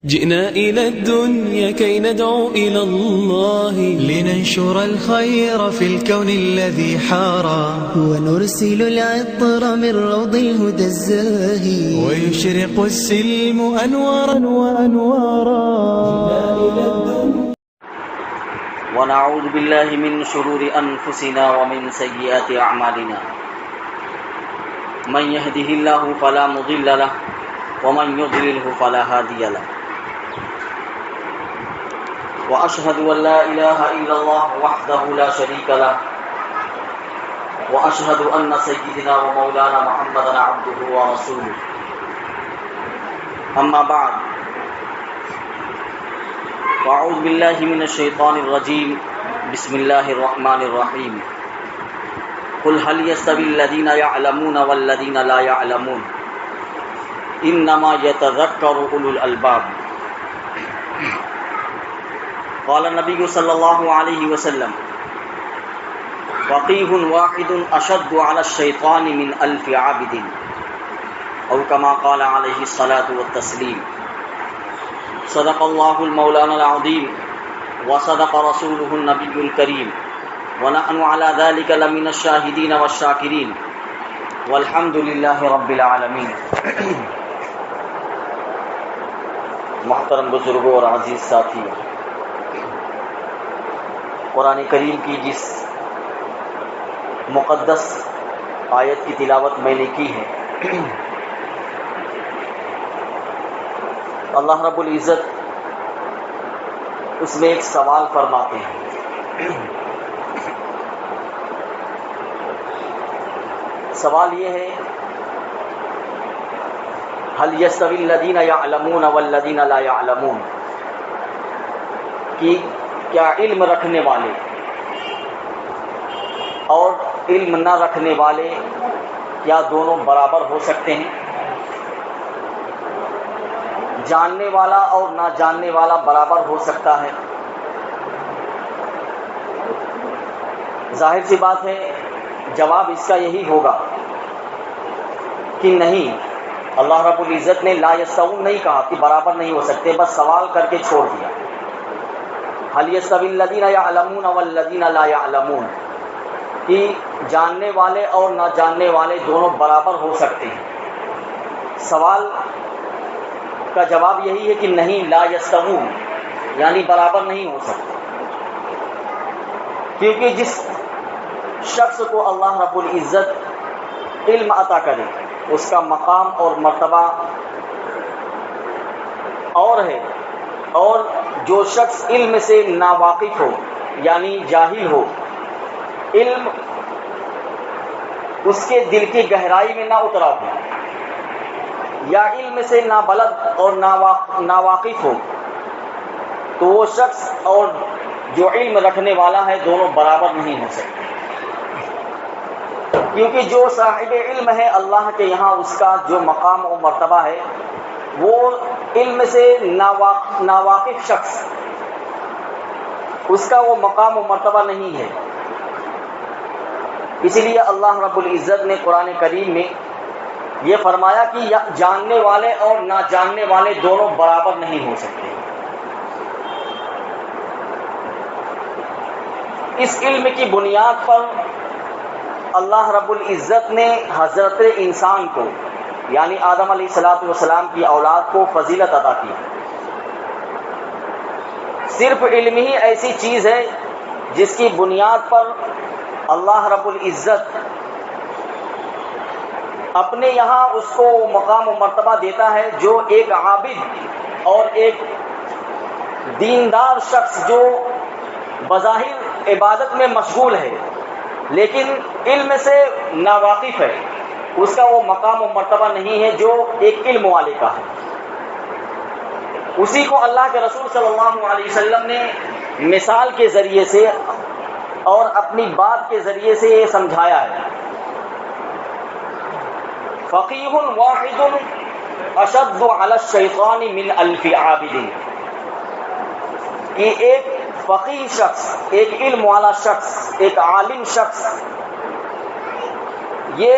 جئنا إلى الدنيا كي ندعو إلى الله لننشر الخير في الكون الذي حارى ونرسل العطر من روض الهدى الزاهي ويشرق السلم أنوارا وأنوارا. ونعوذ بالله من شرور أنفسنا ومن سيئات أعمالنا من يهده الله فلا مضل له ومن يضلله فلا هادي له وأشهد أن لا إله إلا الله وحده لا شريك له وأشهد أن سيدنا ومولانا محمدا عبده ورسوله. أما بعد، وأعوذ بالله من الشيطان الرجيم. بسم الله الرحمن الرحيم. قل هل يستوي الذين يعلمون والذين لا يعلمون إنما يتذكر أولو الألباب. قال النبي صلى الله عليه وسلم: فقيه واحد أشد على الشيطان من 1000 عابد، أو كما قال عليه الصلاة والتسليم. صدق الله المولانا العظيم وصدق رسوله النبي الكريم، ونحن على ذلك لمن الشاهدين والشاكرين، والحمد لله رب العالمین. محترم بزرگوں اور عزیز ساتھی، قرآن کریم کی جس مقدس آیت کی تلاوت میں نے کی ہے، اللہ رب العزت اس میں ایک سوال فرماتے ہیں. سوال یہ ہے: هل يستوي الذين يعلمون والذين لا يعلمون، کہ کیا علم رکھنے والے اور علم نہ رکھنے والے کیا دونوں برابر ہو سکتے ہیں؟ جاننے والا اور نہ جاننے والا برابر ہو سکتا ہے؟ ظاہر سی بات ہے، جواب اس کا یہی ہوگا کہ نہیں. اللہ رب العزت نے لا یستوون نہیں کہا کہ برابر نہیں ہو سکتے، بس سوال کر کے چھوڑ دیا. هل يستوي الذين يعلمون والذين لا يعلمون، کہ جاننے والے اور نہ جاننے والے دونوں برابر ہو سکتے ہیں. سوال کا جواب یہی ہے کہ نہیں، لا یستوون یعنی برابر نہیں ہو سکتے، کیونکہ جس شخص کو اللہ رب العزت علم عطا کرے اس کا مقام اور مرتبہ اور ہے، اور جو شخص علم سے ناواقف ہو یعنی جاہل ہو، علم اس کے دل کی گہرائی میں نہ اترا ہو، یا علم سے نابلد اور ناواقف ہو، تو وہ شخص اور جو علم رکھنے والا ہے دونوں برابر نہیں ہو سکتے. کیونکہ جو صاحب علم ہے اللہ کے یہاں اس کا جو مقام و مرتبہ ہے، وہ علم سے ناواقف شخص اس کا وہ مقام و مرتبہ نہیں ہے. اسی لیے اللہ رب العزت نے قرآن کریم میں یہ فرمایا کہ جاننے والے اور نہ جاننے والے دونوں برابر نہیں ہو سکتے. اس علم کی بنیاد پر اللہ رب العزت نے حضرت انسان کو یعنی آدم علیہ السلام کی اولاد کو فضیلت عطا کی. صرف علم ہی ایسی چیز ہے جس کی بنیاد پر اللہ رب العزت اپنے یہاں اس کو مقام و مرتبہ دیتا ہے جو ایک عابد اور ایک دیندار شخص جو بظاہر عبادت میں مشغول ہے لیکن علم سے ناواقف ہے، اس کا وہ مقام و مرتبہ نہیں ہے جو ایک علم والے کا ہے. اسی کو اللہ کے رسول صلی اللہ علیہ وسلم نے مثال کے ذریعے سے اور اپنی بات کے ذریعے سے یہ سمجھایا ہے. فقیہ واحد اشد علی الشیطان من 1000 عابد، کہ ایک فقیہ شخص، ایک علم والا شخص، ایک عالم شخص یہ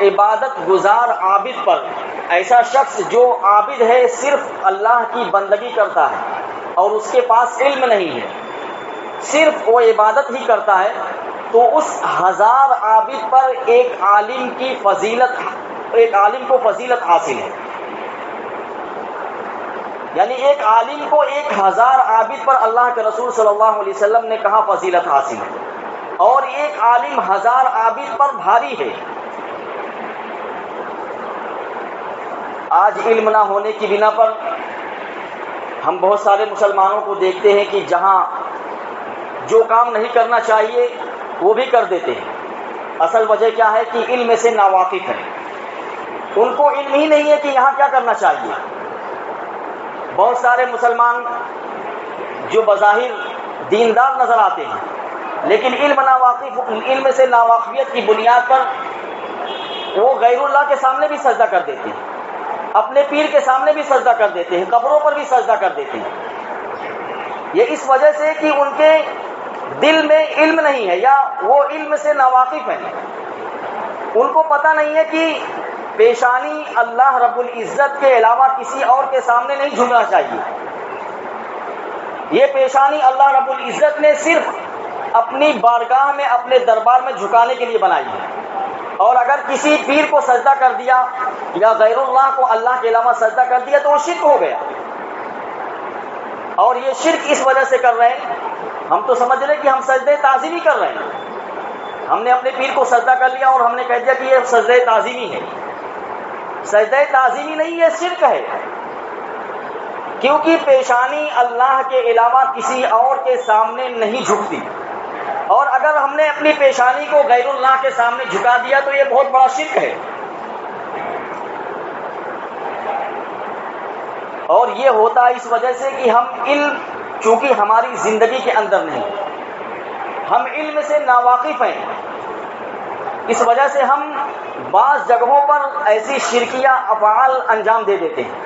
عبادت گزار عابد پر ایسا شخص جو عابد ہے صرف اللہ کی بندگی کرتا ہے اور اس کے پاس علم نہیں ہے، صرف وہ عبادت ہی کرتا ہے، تو اس 1000 عابد پر ایک عالم کو فضیلت حاصل ہے. یعنی ایک عالم کو 1000 عابد پر اللہ کے رسول صلی اللہ علیہ وسلم نے کہا فضیلت حاصل ہے، اور ایک عالم 1000 عابد پر بھاری ہے. آج علم نہ ہونے کی بنا پر ہم بہت سارے مسلمانوں کو دیکھتے ہیں کہ جہاں جو کام نہیں کرنا چاہیے وہ بھی کر دیتے ہیں. اصل وجہ کیا ہے کہ علم سے ناواقف ہے، ان کو علم ہی نہیں ہے کہ یہاں کیا کرنا چاہیے. بہت سارے مسلمان جو بظاہر دیندار نظر آتے ہیں لیکن علم سے ناواقفیت کی بنیاد پر وہ غیر اللہ کے سامنے بھی سجدہ کر دیتے ہیں، اپنے پیر کے سامنے بھی سجدہ کر دیتے ہیں، قبروں پر بھی سجدہ کر دیتے ہیں. یہ اس وجہ سے کہ ان کے دل میں علم نہیں ہے یا وہ علم سے ناواقف ہیں. ان کو پتہ نہیں ہے کہ پیشانی اللہ رب العزت کے علاوہ کسی اور کے سامنے نہیں جھکنا چاہیے. یہ پیشانی اللہ رب العزت نے صرف اپنی بارگاہ میں، اپنے دربار میں جھکانے کے لیے بنائی ہے. اور اگر کسی پیر کو سجدہ کر دیا یا غیر اللہ کو اللہ کے علاوہ سجدہ کر دیا تو وہ شرک ہو گیا. اور یہ شرک اس وجہ سے کر رہے ہیں، ہم تو سمجھ رہے کہ ہم سجدہ تعظیمی کر رہے ہیں. ہم نے اپنے پیر کو سجدہ کر لیا اور ہم نے کہہ دیا کہ یہ سجدہ تعظیمی ہے. سجدہ تعظیمی نہیں، یہ شرک ہے، کیونکہ پیشانی اللہ کے علاوہ کسی اور کے سامنے نہیں جھکتی. اور اگر ہم نے اپنی پیشانی کو غیر اللہ کے سامنے جھکا دیا تو یہ بہت بڑا شرک ہے. اور یہ ہوتا ہے اس وجہ سے کہ ہم علم چونکہ ہماری زندگی کے اندر نہیں، ہم علم سے ناواقف ہیں، اس وجہ سے ہم بعض جگہوں پر ایسی شرکیہ افعال انجام دے دیتے ہیں.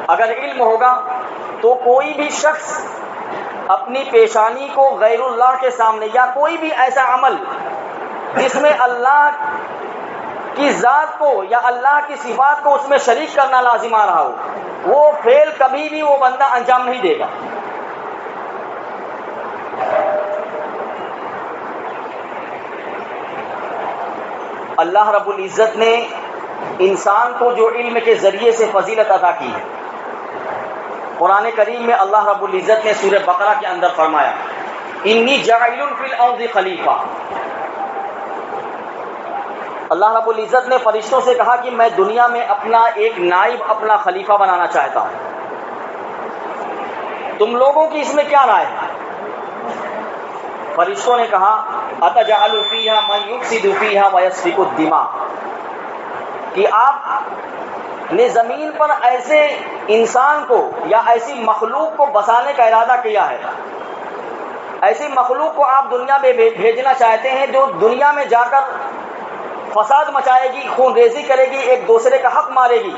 اگر علم ہوگا تو کوئی بھی شخص اپنی پیشانی کو غیر اللہ کے سامنے یا کوئی بھی ایسا عمل جس میں اللہ کی ذات کو یا اللہ کی صفات کو اس میں شریک کرنا لازم آ رہا ہو، وہ فعل کبھی بھی وہ بندہ انجام نہیں دے گا. اللہ رب العزت نے انسان کو جو علم کے ذریعے سے فضیلت عطا کی ہے، قرآن کریم میں اللہ رب العزت نے سورہ بقرہ کے اندر فرمایا انی جاعل فی الارض خلیفہ. اللہ رب العزت نے فرشتوں سے کہا کہ میں دنیا میں اپنا ایک نائب، اپنا خلیفہ بنانا چاہتا ہوں. تم لوگوں کی اس میں کیا رائے ہے؟ فرشتوں نے کہا اتجعل فیہا من یفسد فیہا ویسفک الدماء، کہ آپ نے زمین پر ایسے انسان کو یا ایسی مخلوق کو بسانے کا ارادہ کیا ہے، ایسی مخلوق کو آپ دنیا میں بھیجنا چاہتے ہیں جو دنیا میں جا کر فساد مچائے گی، خون ریزی کرے گی، ایک دوسرے کا حق مارے گی.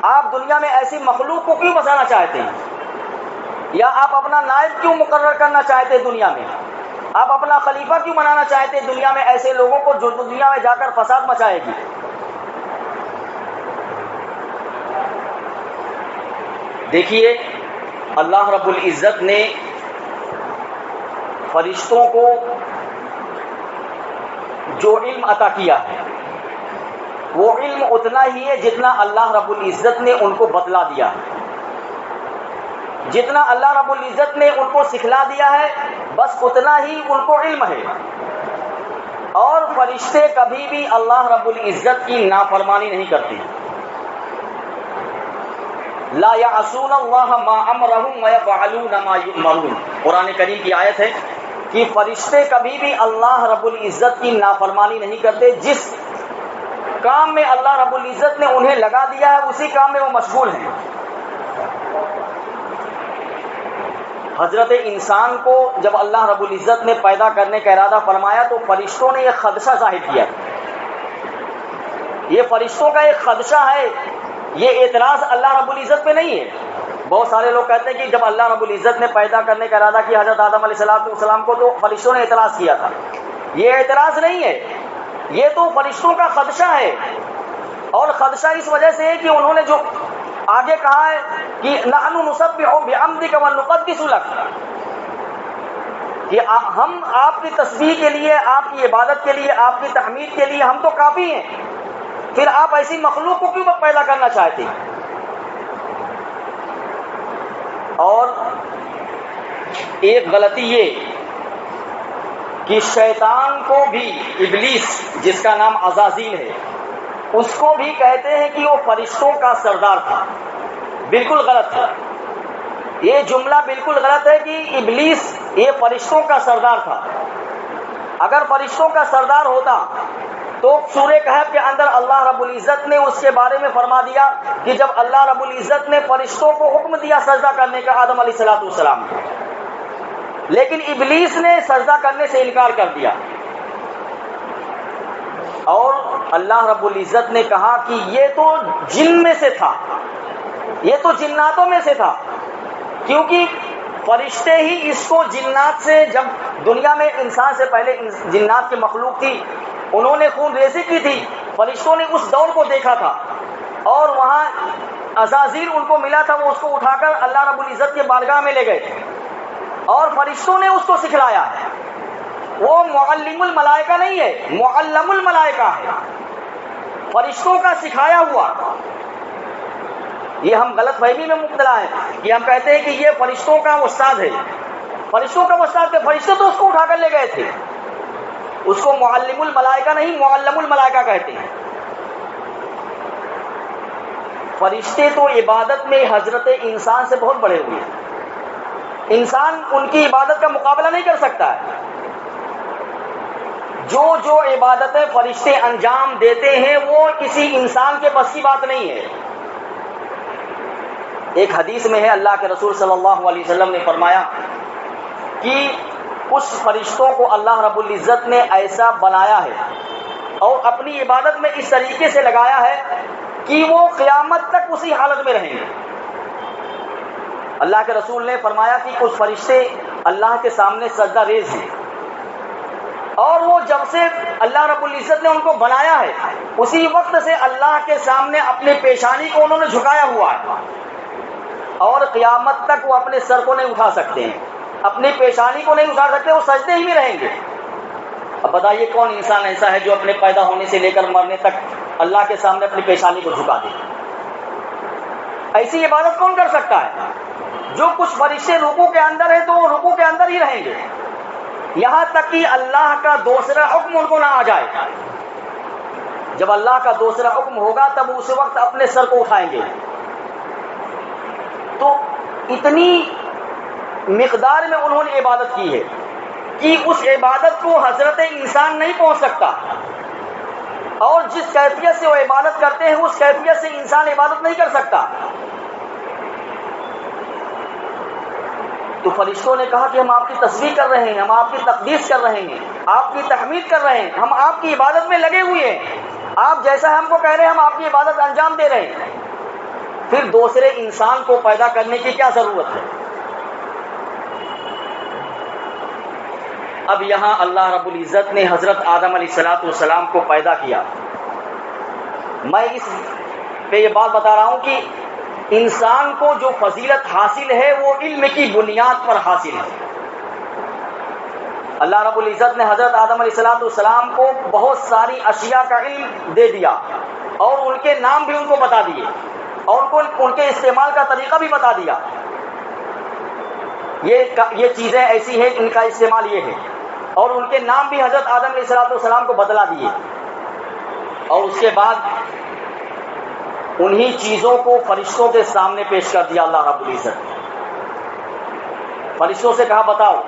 آپ دنیا میں ایسی مخلوق کو کیوں بسانا چاہتے ہیں؟ یا آپ اپنا نائب کیوں مقرر کرنا چاہتے ہیں دنیا میں؟ آپ اپنا خلیفہ کیوں بنانا چاہتے ہیں دنیا میں ایسے لوگوں کو جو دنیا میں جا کر فساد مچائے گی؟ دیکھیے اللہ رب العزت نے فرشتوں کو جو علم عطا کیا ہے وہ علم اتنا ہی ہے جتنا اللہ رب العزت نے ان کو بتلا دیا ہے، جتنا اللہ رب العزت نے ان کو سکھلا دیا ہے بس اتنا ہی ان کو علم ہے. اور فرشتے کبھی بھی اللہ رب العزت کی نافرمانی نہیں کرتے. لا یعصون اللہ ما امرہم ویفعلون ما یؤمرون، قرآن کریم کی آیت ہے کہ فرشتے کبھی بھی اللہ رب العزت کی نافرمانی نہیں کرتے. جس کام میں اللہ رب العزت نے انہیں لگا دیا ہے اسی کام میں وہ مشغول ہیں. حضرت انسان کو جب اللہ رب العزت نے پیدا کرنے کا ارادہ فرمایا تو فرشتوں نے یہ خدشہ ظاہر کیا. یہ فرشتوں کا ایک خدشہ ہے، یہ اعتراض اللہ رب العزت پہ نہیں ہے. بہت سارے لوگ کہتے ہیں کہ جب اللہ رب العزت نے پیدا کرنے کا ارادہ کیا حضرت آدم علیہ السلام کو تو فرشتوں نے اعتراض کیا تھا. یہ اعتراض نہیں ہے، یہ تو فرشتوں کا خدشہ ہے، اور خدشہ اس وجہ سے ہے کہ انہوں نے جو آگے کہا ہے کہ نحن نسبح بحمدک ونقدس لک، کہ ہم آپ کی تسبیح کے لیے، آپ کی عبادت کے لیے، آپ کی تحمید کے لیے ہم تو کافی ہیں، پھر آپ ایسی مخلوق کو کیوں پیدا کرنا چاہتے ہیں؟ اور ایک غلطی یہ کہ شیطان کو بھی، ابلیس جس کا نام عزازیل ہے، اس کو بھی کہتے ہیں کہ وہ فرشتوں کا سردار تھا. بالکل غلط ہے یہ جملہ، بالکل غلط ہے کہ ابلیس یہ فرشتوں کا سردار تھا. اگر فرشتوں کا سردار ہوتا تو سورہ کہف کے اندر اللہ رب العزت نے اس کے بارے میں فرما دیا کہ جب اللہ رب العزت نے فرشتوں کو حکم دیا سجدہ کرنے کا آدم علیہ السلام کو، لیکن ابلیس نے سجدہ کرنے سے انکار کر دیا، اور اللہ رب العزت نے کہا کہ یہ تو جن میں سے تھا، یہ تو جناتوں میں سے تھا، کیونکہ فرشتے ہی اس کو جنات سے، جب دنیا میں انسان سے پہلے جنات کی مخلوق تھی، انہوں نے خون ریزی کی تھی، فرشتوں نے اس دور کو دیکھا تھا، اور وہاں عزازیل ان کو ملا تھا، وہ اس کو اٹھا کر اللہ رب العزت کے بارگاہ میں لے گئے تھے، اور فرشتوں نے اس کو سکھلایا ہے. وہ معلم الملائکہ نہیں ہے، معلم الملائکہ ہے، فرشتوں کا سکھایا ہوا. یہ ہم غلط فہمی میں مبتلا ہیں کہ ہم کہتے ہیں کہ یہ فرشتوں کا استاد ہے. فرشتوں کا استاد ہے، فرشتے تو اس کو اٹھا کر لے گئے تھے، اس کو معلم الملائکہ نہیں معلم الملائکہ کہتے ہیں. فرشتے تو عبادت میں حضرت انسان سے بہت بڑے ہوئے ہیں، انسان ان کی عبادت کا مقابلہ نہیں کر سکتا ہے. جو جو عبادتیں فرشتے انجام دیتے ہیں وہ کسی انسان کے بس کی بات نہیں ہے. ایک حدیث میں ہے اللہ کے رسول صلی اللہ علیہ وسلم نے فرمایا کہ اس فرشتوں کو اللہ رب العزت نے ایسا بنایا ہے اور اپنی عبادت میں اس طریقے سے لگایا ہے کہ وہ قیامت تک اسی حالت میں رہیں گے. اللہ کے رسول نے فرمایا کہ کچھ فرشتے اللہ کے سامنے سجدہ ریز ہیں، اور وہ جب سے اللہ رب العزت نے ان کو بنایا ہے اسی وقت سے اللہ کے سامنے اپنے پیشانی کو انہوں نے جھکایا ہوا ہے، اور قیامت تک وہ اپنے سر کو نہیں اٹھا سکتے ہیں، اپنی پیشانی کو نہیں اٹھا سکتے، وہ سجدے ہی میں رہیں گے. اب بتائیے کون انسان ایسا ہے جو اپنے پیدا ہونے سے لے کر مرنے تک اللہ کے سامنے اپنی پیشانی کو جھکا دے؟ ایسی عبادت کون کر سکتا ہے؟ جو کچھ فرشتے رکوع کے اندر ہیں تو وہ رکوع کے اندر ہی رہیں گے یہاں تک کہ اللہ کا دوسرا حکم ان کو نہ آ جائے. جب اللہ کا دوسرا حکم ہوگا تب اس وقت اپنے سر کو اٹھائیں گے. تو اتنی مقدار میں انہوں نے عبادت کی ہے کہ اس عبادت کو حضرت انسان نہیں پہنچ سکتا، اور جس کیفیت سے وہ عبادت کرتے ہیں اس کیفیت سے انسان عبادت نہیں کر سکتا. تو فرشتوں نے کہا کہ ہم آپ کی تسبیح کر رہے ہیں، ہم آپ کی تقدیس کر رہے ہیں، آپ کی تحمید کر رہے ہیں، ہم آپ کی عبادت میں لگے ہوئے ہیں، آپ جیسا ہم کو کہہ رہے ہیں ہم آپ کی عبادت انجام دے رہے ہیں. پھر دوسرے انسان کو پیدا کرنے کی کیا ضرورت ہے؟ اب یہاں اللہ رب العزت نے حضرت آدم علیہ السلام کو پیدا کیا. میں اس پہ یہ بات بتا رہا ہوں کہ انسان کو جو فضیلت حاصل ہے وہ علم کی بنیاد پر حاصل ہے. اللہ رب العزت نے حضرت آدم علیہ السلام کو بہت ساری اشیاء کا علم دے دیا، اور ان کے نام بھی ان کو بتا دیے، اور ان کے استعمال کا طریقہ بھی بتا دیا. یہ چیزیں ایسی ہیں ان کا استعمال یہ ہے، اور ان کے نام بھی حضرت آدم علیہ السلام کو بتلا دیے. اور اس کے بعد انہی چیزوں کو فرشتوں کے سامنے پیش کر دیا اللہ رب العزت. فرشتوں سے کہا بتاؤ،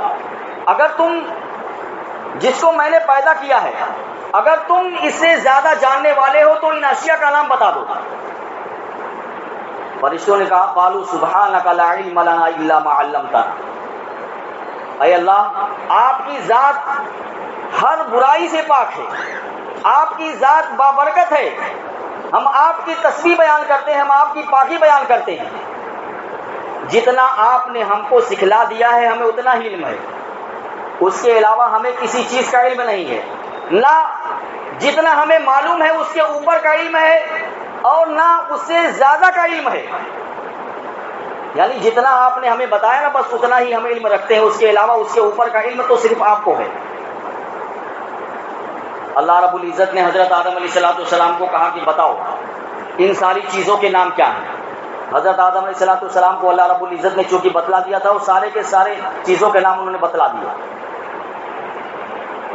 اگر تم جس کو میں نے پیدا کیا ہے اگر تم اس سے زیادہ جاننے والے ہو تو ان اشیاء کا نام بتا دو. فرشتوں نے کہا قالوا سبحانک لا علم لنا الا ما علمتنا. اے اللہ آپ کی ذات ہر برائی سے پاک ہے، آپ کی ذات بابرکت ہے، ہم آپ کی تسبیح بیان کرتے ہیں، ہم آپ کی پاکی بیان کرتے ہیں. جتنا آپ نے ہم کو سکھلا دیا ہے ہمیں اتنا ہی علم ہے، اس کے علاوہ ہمیں کسی چیز کا علم نہیں ہے. نہ جتنا ہمیں معلوم ہے اس کے اوپر کا علم ہے اور نہ اس سے زیادہ کا علم ہے. یعنی جتنا آپ نے ہمیں بتایا نا بس اتنا ہی ہم علم رکھتے ہیں، اس کے علاوہ اس کے اوپر کا علم تو صرف آپ کو ہے. اللہ رب العزت نے حضرت آدم علیہ السلام کو کہا کہ بتاؤ ان ساری چیزوں کے نام کیا ہیں. حضرت آدم علیہ السلام کو اللہ رب العزت نے چونکہ بتلا دیا تھا، وہ سارے کے سارے چیزوں کے نام انہوں نے بتلا دیا.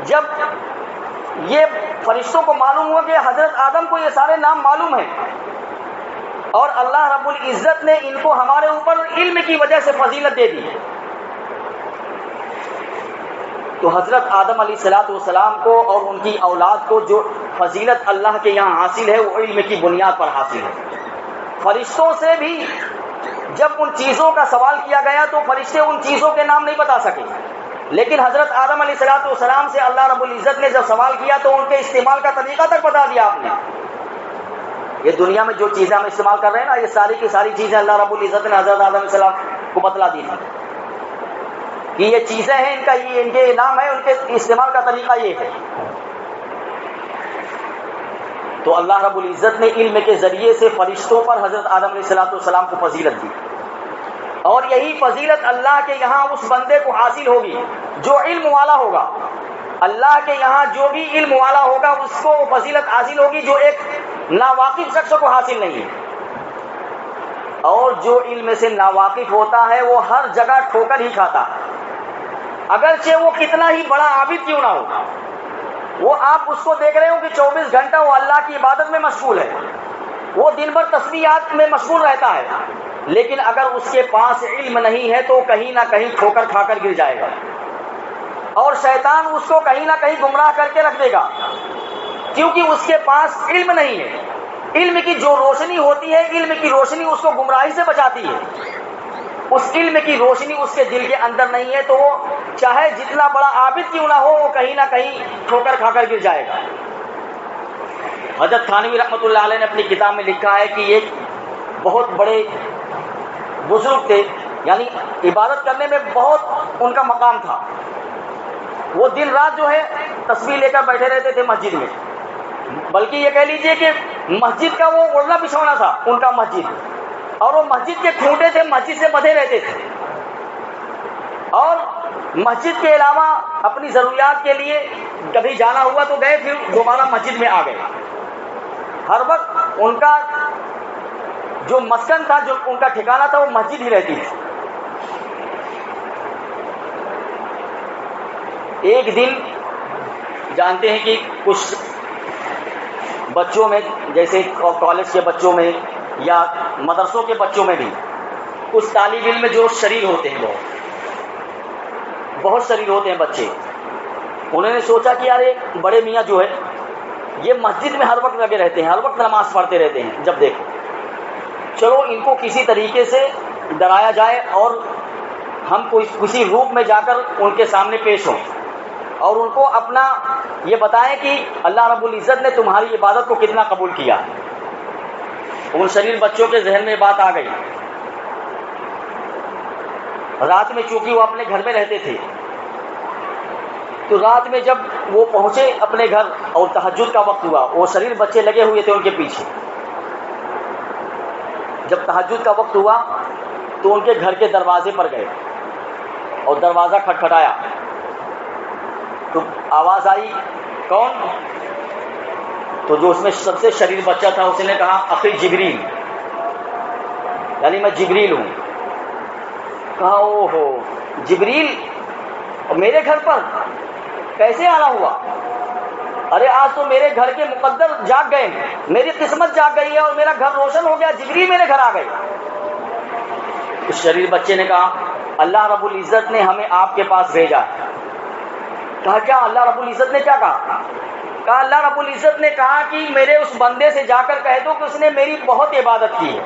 جب یہ فرشتوں کو معلوم ہوا کہ حضرت آدم کو یہ سارے نام معلوم ہیں اور اللہ رب العزت نے ان کو ہمارے اوپر علم کی وجہ سے فضیلت دے دی، تو حضرت آدم علیہ السلام کو اور ان کی اولاد کو جو فضیلت اللہ کے یہاں حاصل ہے وہ علم کی بنیاد پر حاصل ہے. فرشتوں سے بھی جب ان چیزوں کا سوال کیا گیا تو فرشتے ان چیزوں کے نام نہیں بتا سکے، لیکن حضرت آدم علیہ السلام سے اللہ رب العزت نے جب سوال کیا تو ان کے استعمال کا طریقہ تک بتا دیا آپ نے. یہ دنیا میں جو چیزیں ہم استعمال کر رہے ہیں نا، یہ ساری کی ساری چیزیں اللہ رب العزت نے حضرت آدم علیہ السلام کو بتلا دی تھی کہ یہ چیزیں ہیں، ان کے نام ہے، ان کے استعمال کا طریقہ یہ ہے. تو اللہ رب العزت نے علم کے ذریعے سے فرشتوں پر حضرت آدم علیہ السلام کو فضیلت دی، اور یہی فضیلت اللہ کے یہاں اس بندے کو حاصل ہوگی جو علم والا ہوگا. اللہ کے یہاں جو بھی علم والا ہوگا اس کو وہ فضیلت حاصل ہوگی جو ایک ناواقف شخص کو حاصل نہیں ہے. اور جو علم سے ناواقف ہوتا ہے وہ ہر جگہ ٹھوکر ہی کھاتا ہے، اگرچہ وہ کتنا ہی بڑا عابد کیوں نہ ہو. وہ آپ اس کو دیکھ رہے ہو کہ 24 گھنٹہ وہ اللہ کی عبادت میں مشغول ہے، وہ دن بھر تسبیحات میں مشغول رہتا ہے، لیکن اگر اس کے پاس علم نہیں ہے تو کہیں نہ کہیں ٹھوکر کھا کر گر جائے گا، اور شیطان اس کو کہیں نہ کہیں گمراہ کر کے رکھ دے گا، کیونکہ اس کے پاس علم نہیں ہے. علم کی جو روشنی ہوتی ہے، علم کی روشنی اس کو گمراہی سے بچاتی ہے. اس علم کی روشنی اس کے دل کے اندر نہیں ہے تو وہ چاہے جتنا بڑا عابد کیوں نہ ہو وہ کہیں نہ کہیں ٹھوکر کھا کر گر جائے گا. حضرت تھانوی رحمۃ اللہ علیہ نے اپنی کتاب میں لکھا ہے کہ ایک بہت بڑے بزرگ تھے، یعنی عبادت کرنے میں بہت ان کا مقام تھا. وہ دن رات جو ہے تسبیح لے کر بیٹھے رہتے تھے مسجد میں، بلکہ یہ کہہ لیجئے کہ مسجد کا وہ اوڑھنا بچھونا تھا ان کا مسجد، اور وہ مسجد کے کھوٹے تھے مسجد سے بندھے رہتے تھے، اور مسجد کے علاوہ اپنی ضروریات کے لیے کبھی جانا ہوا تو گئے، پھر دوبارہ مسجد میں آ گئے. ہر وقت ان کا جو مسکن تھا، جو ان کا ٹھکانہ تھا، وہ مسجد ہی رہتی تھی. ایک دن جانتے ہیں کہ کچھ بچوں میں، جیسے کالج کے بچوں میں یا مدرسوں کے بچوں میں بھی کچھ طالب علم جو شریر ہوتے ہیں، بہت شریر ہوتے ہیں بچے. انہوں نے سوچا کہ یار ایک بڑے میاں جو ہے یہ مسجد میں ہر وقت لگے رہتے ہیں، ہر وقت نماز پڑھتے رہتے ہیں، جب دیکھو چلو ان کو کسی طریقے سے ڈرایا جائے اور ہم کسی روپ میں جا کر ان کے سامنے پیش ہوں اور ان کو اپنا یہ بتائیں کہ اللہ رب العزت نے تمہاری عبادت کو کتنا قبول کیا. ان شریر بچوں کے ذہن میں بات آ گئی. رات میں چونکہ وہ اپنے گھر میں رہتے تھے تو رات میں جب وہ پہنچے اپنے گھر اور تہجد کا وقت ہوا، وہ شریر بچے لگے ہوئے تھے ان کے پیچھے. جب تہجد کا وقت ہوا تو ان کے گھر کے دروازے پر گئے اور دروازہ کھٹکھٹایا تو آواز آئی، کون؟ تو جو اس میں سب سے شریر بچہ تھا اس نے کہا اخی جبریل، یعنی میں جبریل ہوں. کہا او ہو جبریل میرے گھر پر کیسے آنا ہوا؟ ارے آج تو میرے گھر کے مقدر جاگ گئے، میری قسمت جاگ گئی ہے اور میرا گھر روشن ہو گیا، جبریل میرے گھر آ گئے. اس شریر بچے نے کہا اللہ رب العزت نے ہمیں آپ کے پاس بھیجا. کہا کیا؟ اللہ رب العزت نے کیا کہا؟ کہا اللہ رب العزت نے کہا کہ میرے اس بندے سے جا کر کہہ دو کہ اس نے میری بہت عبادت کی ہے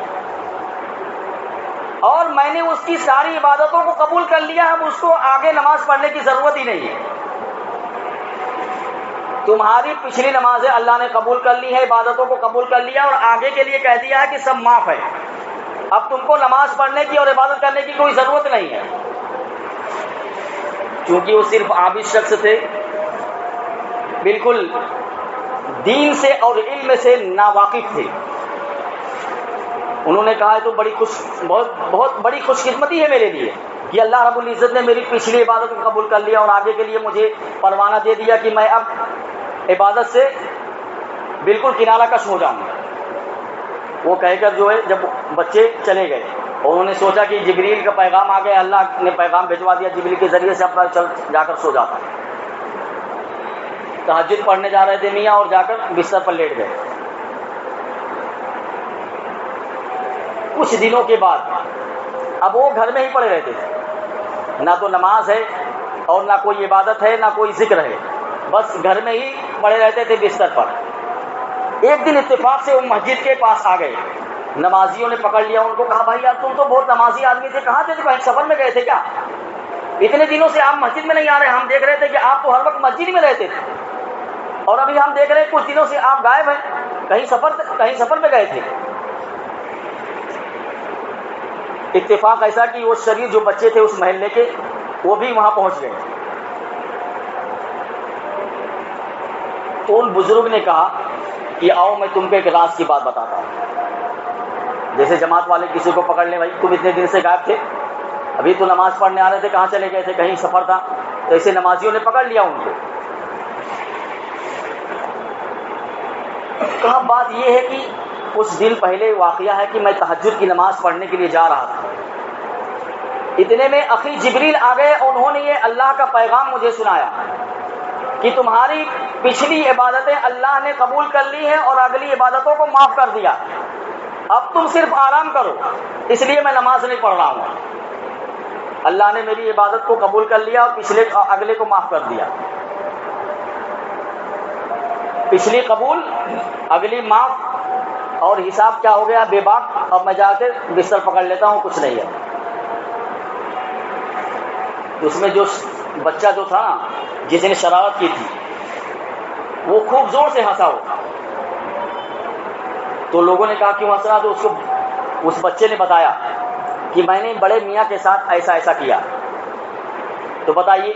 اور میں نے اس کی ساری عبادتوں کو قبول کر لیا، اب اس کو آگے نماز پڑھنے کی ضرورت ہی نہیں ہے. تمہاری پچھلی نمازیں اللہ نے قبول کر لی ہے، عبادتوں کو قبول کر لیا اور آگے کے لیے کہہ دیا ہے کہ سب معاف ہے، اب تم کو نماز پڑھنے کی اور عبادت کرنے کی کوئی ضرورت نہیں ہے. چونکہ وہ صرف عابد شخص تھے، بالکل دین سے اور علم سے ناواقف تھے. انہوں نے کہا ہے تو بہت بڑی خوش قسمتی ہے میرے لیے کہ اللہ رب العزت نے میری پچھلی عبادت کو قبول کر لیا اور آگے کے لیے مجھے پروانہ دے دیا کہ میں اب عبادت سے بالکل کنارہ کش ہو جاؤں. وہ کہہ کر جو ہے جب بچے چلے گئے اور انہوں نے سوچا کہ جبریل کا پیغام آ گیا, اللہ نے پیغام بھجوا دیا جبریل کے ذریعے سے, اپنا چل جا کر سو جاتا. تہجد پڑھنے جا رہے تھے میاں اور جا کر بستر پر لیٹ گئے. کچھ دنوں کے بعد اب وہ گھر میں ہی پڑے رہتے تھے, نہ تو نماز ہے اور نہ کوئی عبادت ہے نہ کوئی ذکر ہے, بس گھر میں ہی پڑے رہتے تھے بستر پر. ایک دن اتفاق سے وہ مسجد کے پاس آ گئے, نمازیوں نے پکڑ لیا ان کو, کہا بھائی یار تم تو بہت نمازی آدمی تھے, کہاں تھے, کہیں سفر میں گئے تھے کیا؟ اتنے دنوں سے آپ مسجد میں نہیں آ رہے, ہم دیکھ رہے تھے کہ آپ تو ہر وقت مسجد میں رہتے تھے اور ابھی ہم دیکھ رہے ہیں کچھ دنوں سے آپ غائب ہیں, کہیں سفر میں گئے تھے. اتفاق ایسا کہ وہ شریف جو بچے تھے اس محلے کے وہ بھی وہاں پہنچ گئے. تو ان بزرگ نے کہا کہ آؤ میں تم کو ایک راز کی بات بتاتا ہوں. جیسے جماعت والے کسی کو پکڑ لیں, بھائی تم اتنے دن سے غائب تھے, ابھی تو نماز پڑھنے آ رہے تھے, کہاں چلے گئے تھے, کہیں سفر تھا. تو ایسے نمازیوں نے پکڑ لیا ان کو. کہا بات یہ ہے کہ کچھ دن پہلے واقعہ ہے کہ میں تہجد کی نماز پڑھنے کے لیے جا رہا تھا. اتنے میں اخی جبریل آ گئے اور انہوں نے یہ اللہ کا پیغام مجھے سنایا کہ تمہاری پچھلی عبادتیں اللہ نے قبول کر لی ہیں اور اگلی عبادتوں کو معاف کر دیا, اب تم صرف آرام کرو, اس لیے میں نماز نہیں پڑھ رہا ہوں. اللہ نے میری عبادت کو قبول کر لیا اور اگلے کو معاف کر دیا. پچھلی قبول اگلی معاف, اور حساب کیا ہو گیا, بے باک. اب میں جا کے بستر پکڑ لیتا ہوں, کچھ نہیں ہے. اس میں جو بچہ جو تھا نا جس نے شرارت کی تھی وہ خوب زور سے ہنسا ہو. تو لوگوں نے کہا کیوں ہنس رہا, تو اس بچے نے بتایا کہ میں نے بڑے میاں کے ساتھ ایسا ایسا کیا. تو بتائیے,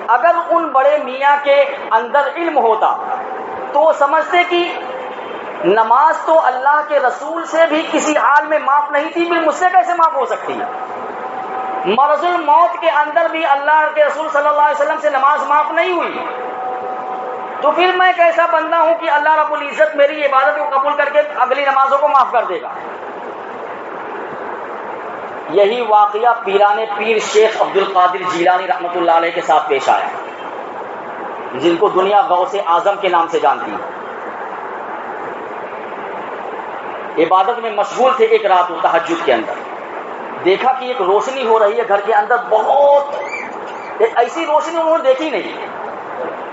اگر ان بڑے میاں کے اندر علم ہوتا تو وہ سمجھتے کہ نماز تو اللہ کے رسول سے بھی کسی حال میں معاف نہیں تھی, پھر مجھ سے کیسے معاف ہو سکتی ہے. مرض الموت کے اندر بھی اللہ کے رسول صلی اللہ علیہ وسلم سے نماز معاف نہیں ہوئی, تو پھر میں کیسا بندہ ہوں کہ اللہ رب العزت میری عبادت کو قبول کر کے اگلی نمازوں کو معاف کر دے گا. یہی واقعہ پیران پیر شیخ عبد القادر جیلانی رحمۃ اللہ علیہ کے ساتھ پیش آیا, جن کو دنیا غوث اعظم کے نام سے جانتی ہے. عبادت میں مشغول تھے. ایک رات وہ تہجد کے اندر دیکھا کہ ایک روشنی ہو رہی ہے گھر کے اندر, بہت, ایک ایسی روشنی انہوں نے دیکھی نہیں.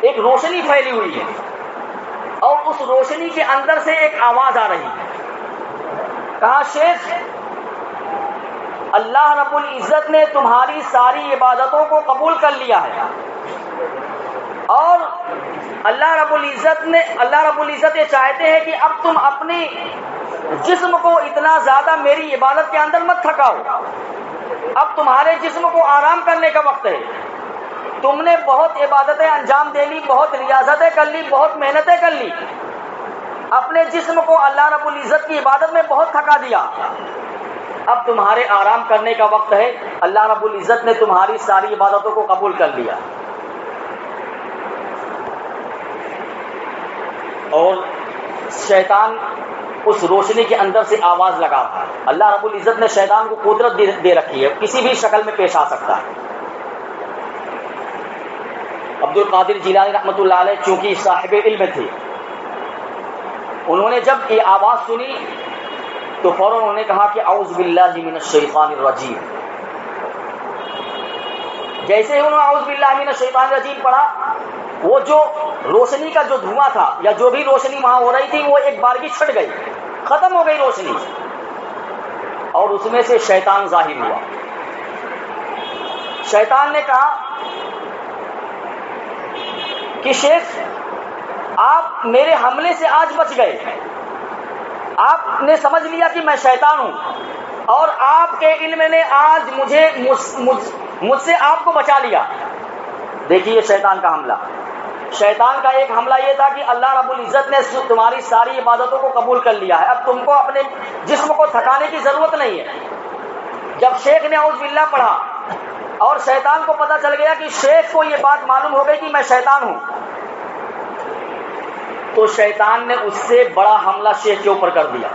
ایک روشنی پھیلی ہوئی ہے اور اس روشنی کے اندر سے ایک آواز آ رہی ہے. کہا شیخ, اللہ رب العزت نے تمہاری ساری عبادتوں کو قبول کر لیا ہے اور اللہ رب العزت یہ چاہتے ہیں کہ اب تم اپنی جسم کو اتنا زیادہ میری عبادت کے اندر مت تھکاؤ. اب تمہارے جسم کو آرام کرنے کا وقت ہے. تم نے بہت عبادتیں انجام دے لی, بہت ریاضتیں کر لی, بہت محنتیں کر لی, اپنے جسم کو اللہ رب العزت کی عبادت میں بہت تھکا دیا. اب تمہارے آرام کرنے کا وقت ہے. اللہ رب العزت نے تمہاری ساری عبادتوں کو قبول کر لیا. اور شیطان اس روشنی کے اندر سے آواز لگا رہا ہے. اللہ رب العزت نے شیطان کو قدرت دے رکھی ہے, کسی بھی شکل میں پیش آ سکتا ہے. عبد القادر جیلانی رحمۃ اللہ علیہ چونکہ صاحب علم تھے, انہوں نے جب یہ آواز سنی تو فوراً انہوں نے کہا کہ اعوذ باللہ من الشیطان الرجیم. جیسے ہی انہوں نے اعوذ باللہ من الشیطان الرجیم پڑھا, وہ جو روشنی کا جو دھواں تھا یا جو بھی روشنی وہاں ہو رہی تھی وہ ایک بارگی چھٹ گئی, ختم ہو گئی روشنی, اور اس میں سے شیطان ظاہر ہوا. شیطان نے کہا کہ شیخ آپ میرے حملے سے آج بچ گئے, آپ نے سمجھ لیا کہ میں شیطان ہوں اور آپ کے علم نے آج مجھ سے آپ کو بچا لیا. دیکھیے شیطان کا حملہ. شیطان کا ایک حملہ یہ تھا کہ اللہ رب العزت نے تمہاری ساری عبادتوں کو قبول کر لیا ہے، اب تم کو اپنے جسم کو تھکانے کی ضرورت نہیں ہے۔ جب شیخ نے اعوذ باللہ پڑھا اور شیطان کو پتہ چل گیا کہ شیخ کو یہ بات معلوم ہو گئی کہ میں شیطان ہوں، تو شیطان نے اس سے بڑا حملہ شیخ کے اوپر کر دیا۔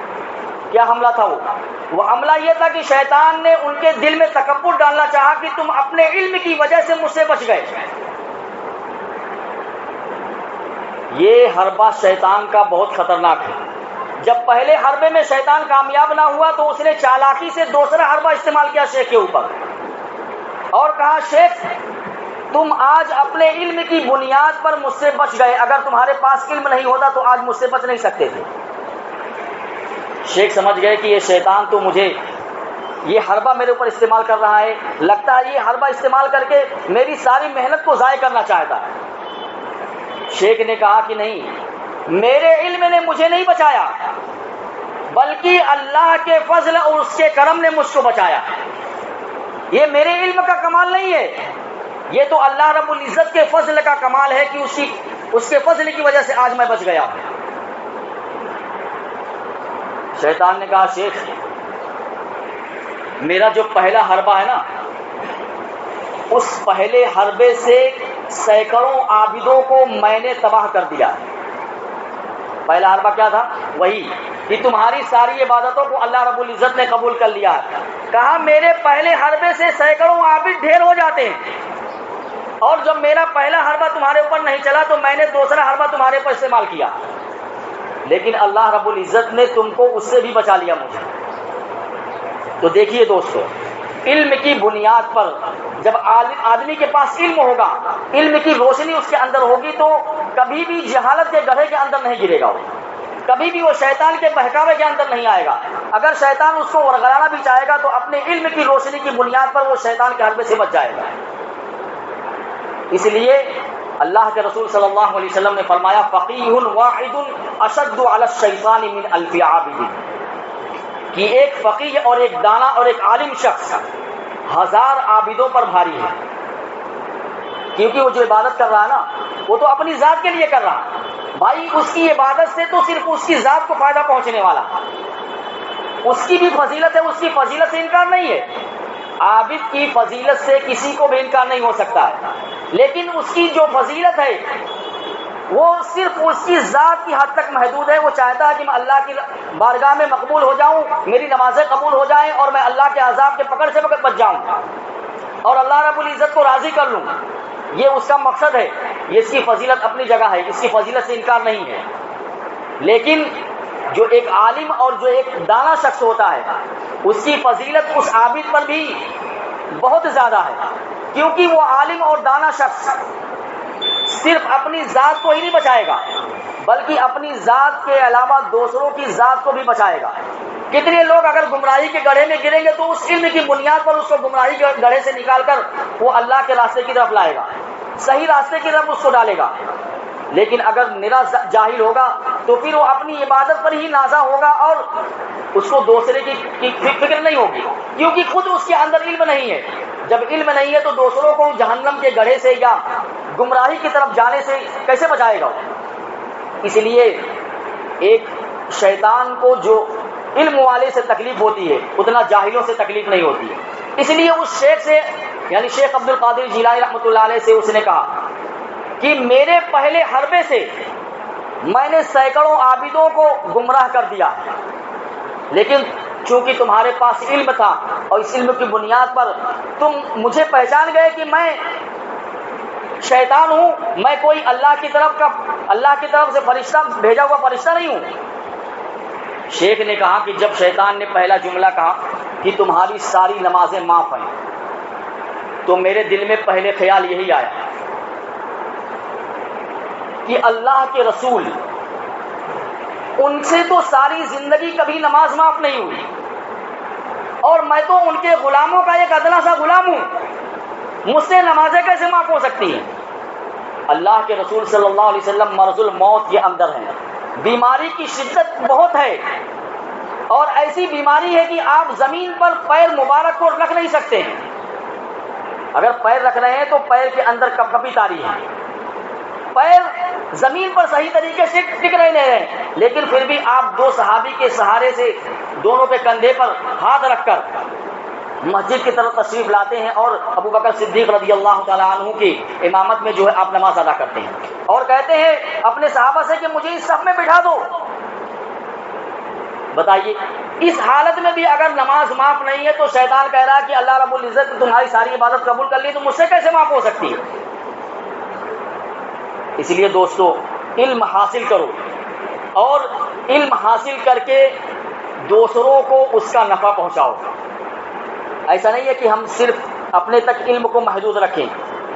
کیا حملہ تھا وہ حملہ یہ تھا کہ شیطان نے ان کے دل میں تکبر ڈالنا چاہا کہ تم اپنے علم کی وجہ سے مجھ سے بچ گئے۔ یہ حربہ شیطان کا بہت خطرناک ہے۔ جب پہلے حربے میں شیطان کامیاب نہ ہوا تو اس نے چالاکی سے دوسرا حربہ استعمال کیا شیخ کے اوپر اور کہا شیخ تم آج اپنے علم کی بنیاد پر مجھ سے بچ گئے، اگر تمہارے پاس علم نہیں ہوتا تو آج مجھ سے بچ نہیں سکتے تھے۔ شیخ سمجھ گئے کہ یہ شیطان تو مجھے یہ حربہ میرے اوپر استعمال کر رہا ہے، لگتا ہے یہ حربہ استعمال کر کے میری ساری محنت کو ضائع کرنا چاہتا ہے۔ شیخ نے کہا کہ نہیں، میرے علم نے مجھے نہیں بچایا بلکہ اللہ کے فضل اور اس کے کرم نے مجھ کو بچایا۔ یہ میرے علم کا کمال نہیں ہے، یہ تو اللہ رب العزت کے فضل کا کمال ہے کہ اس کے فضل کی وجہ سے آج میں بچ گیا۔ شیطان نے کہا شیخ میرا جو پہلا حربہ ہے نا، اس پہلے حربے سے سینکڑوں عابدوں کو میں نے تباہ کر دیا۔ پہلا حربہ کیا تھا؟ وہی کہ تمہاری ساری عبادتوں کو اللہ رب العزت نے قبول کر لیا ہے۔ کہا میرے پہلے حربے سے سینکڑوں عابد ڈھیر ہو جاتے ہیں، اور جب میرا پہلا حربہ تمہارے اوپر نہیں چلا تو میں نے دوسرا حربہ تمہارے اوپر استعمال کیا، لیکن اللہ رب العزت نے تم کو اس سے بھی بچا لیا مجھے۔ تو دیکھیے دوستو، علم کی بنیاد پر جب آدمی کے پاس علم ہوگا، علم کی روشنی اس کے اندر ہوگی تو کبھی بھی جہالت کے گڑھے کے اندر نہیں گرے گا، وہ کبھی بھی وہ شیطان کے بہکاوے کے اندر نہیں آئے گا۔ اگر شیطان اس کو ورگلانا بھی چاہے گا تو اپنے علم کی روشنی کی بنیاد پر وہ شیطان کے حربے سے بچ جائے گا۔ اس لیے اللہ کے رسول صلی اللہ علیہ وسلم نے فرمایا فقیہ واحد اشد علی الشیطان من الف عابد، کہ ایک فقیہ اور ایک دانا اور ایک عالم شخص 1000 عابدوں پر بھاری ہے، کیونکہ وہ جو عبادت کر رہا ہے نا وہ تو اپنی ذات کے لیے کر رہا ہے بھائی، اس کی عبادت سے تو صرف اس کی ذات کو فائدہ پہنچنے والا، اس کی بھی فضیلت ہے، اس کی فضیلت سے انکار نہیں ہے، عابد کی فضیلت سے کسی کو بھی انکار نہیں ہو سکتا ہے، لیکن اس کی جو فضیلت ہے وہ صرف اس کی ذات کی حد تک محدود ہے۔ وہ چاہتا ہے کہ میں اللہ کی بارگاہ میں مقبول ہو جاؤں، میری نمازیں قبول ہو جائیں اور میں اللہ کے عذاب کے پکڑ سے بچ جاؤں اور اللہ رب العزت کو راضی کر لوں، یہ اس کا مقصد ہے۔ یہ اس کی فضیلت اپنی جگہ ہے، اس کی فضیلت سے انکار نہیں ہے، لیکن جو ایک عالم اور جو ایک دانا شخص ہوتا ہے اس کی فضیلت اس عابد پر بھی بہت زیادہ ہے، کیونکہ وہ عالم اور دانا شخص صرف اپنی ذات کو ہی نہیں بچائے گا بلکہ اپنی ذات کے علاوہ دوسروں کی ذات کو بھی بچائے گا۔ کتنے لوگ اگر گمراہی کے گڑھے میں گریں گے تو اس علم کی بنیاد پر اس کو گمراہی کے گڑھے سے نکال کر وہ اللہ کے راستے کی طرف لائے گا، صحیح راستے کی طرف اس کو ڈالے گا، لیکن اگر نرا جاہل ہوگا تو پھر وہ اپنی عبادت پر ہی نازا ہوگا اور اس کو دوسرے کی فکر نہیں ہوگی، کیونکہ خود اس کے اندر علم نہیں ہے۔ جب علم نہیں ہے تو دوسروں کو جہنم کے گڑھے سے یا گمراہی کی طرف جانے سے کیسے بچائے گا؟ اس لیے ایک شیطان کو جو علم والے سے تکلیف ہوتی ہے اتنا جاہلوں سے تکلیف نہیں ہوتی ہے۔ اس لیے اس شیخ سے یعنی شیخ عبد القادر جیلانی رحمۃ اللہ علیہ سے اس نے کہا کہ میرے پہلے حربے سے میں نے سینکڑوں عابدوں کو گمراہ کر دیا، لیکن چونکہ تمہارے پاس علم تھا اور اس علم کی بنیاد پر تم مجھے پہچان گئے کہ میں شیطان ہوں، میں کوئی اللہ کی طرف سے فرشتہ بھیجا ہوا فرشتہ نہیں ہوں۔ شیخ نے کہا کہ جب شیطان نے پہلا جملہ کہا کہ تمہاری ساری نمازیں معاف ہیں تو میرے دل میں پہلے خیال یہی آیا کہ اللہ کے رسول ان سے تو ساری زندگی کبھی نماز معاف نہیں ہوئی اور میں تو ان کے غلاموں کا ایک ادنا سا غلام ہوں، مجھ سے نمازیں کیسے معاف ہو سکتی ہیں؟ اللہ کے رسول صلی اللہ علیہ وسلم مرض الموت کے اندر ہیں، بیماری کی شدت بہت ہے اور ایسی بیماری ہے کہ آپ زمین پر پیر مبارک کو رکھ نہیں سکتے ہیں، اگر پیر رکھ رہے ہیں تو پیر کے اندر کپ کپی تاری ہے پیر زمین پر صحیح طریقے سے ٹک نہیں رہے، لیکن پھر بھی آپ دو صحابی کے سہارے سے دونوں کے کندھے پر ہاتھ رکھ کر مسجد کی طرف تشریف لاتے ہیں اور ابو بکر صدیق رضی اللہ تعالیٰ عنہ کی امامت میں جو ہے آپ نماز ادا کرتے ہیں اور کہتے ہیں اپنے صحابہ سے کہ مجھے اس صف میں بٹھا دو۔ بتائیے اس حالت میں بھی اگر نماز معاف نہیں ہے تو شیطان کہہ رہا ہے کہ اللہ رب العزت نے تمہاری ساری عبادت قبول کر لی تو مجھ سے کیسے معاف ہو سکتی ہے؟ اس لیے دوستو علم حاصل کرو اور علم حاصل کر کے دوسروں کو اس کا نفع پہنچاؤ۔ ایسا نہیں ہے کہ ہم صرف اپنے تک علم کو محدود رکھیں،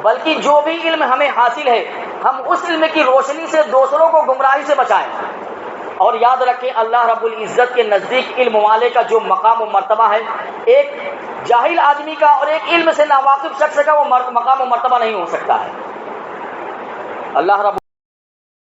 بلکہ جو بھی علم ہمیں حاصل ہے ہم اس علم کی روشنی سے دوسروں کو گمراہی سے بچائیں۔ اور یاد رکھیں اللہ رب العزت کے نزدیک علم والے کا جو مقام و مرتبہ ہے ایک جاہل آدمی کا اور ایک علم سے ناواقف شخص کا وہ مقام و مرتبہ نہیں ہو سکتا ہے۔ اللہ رب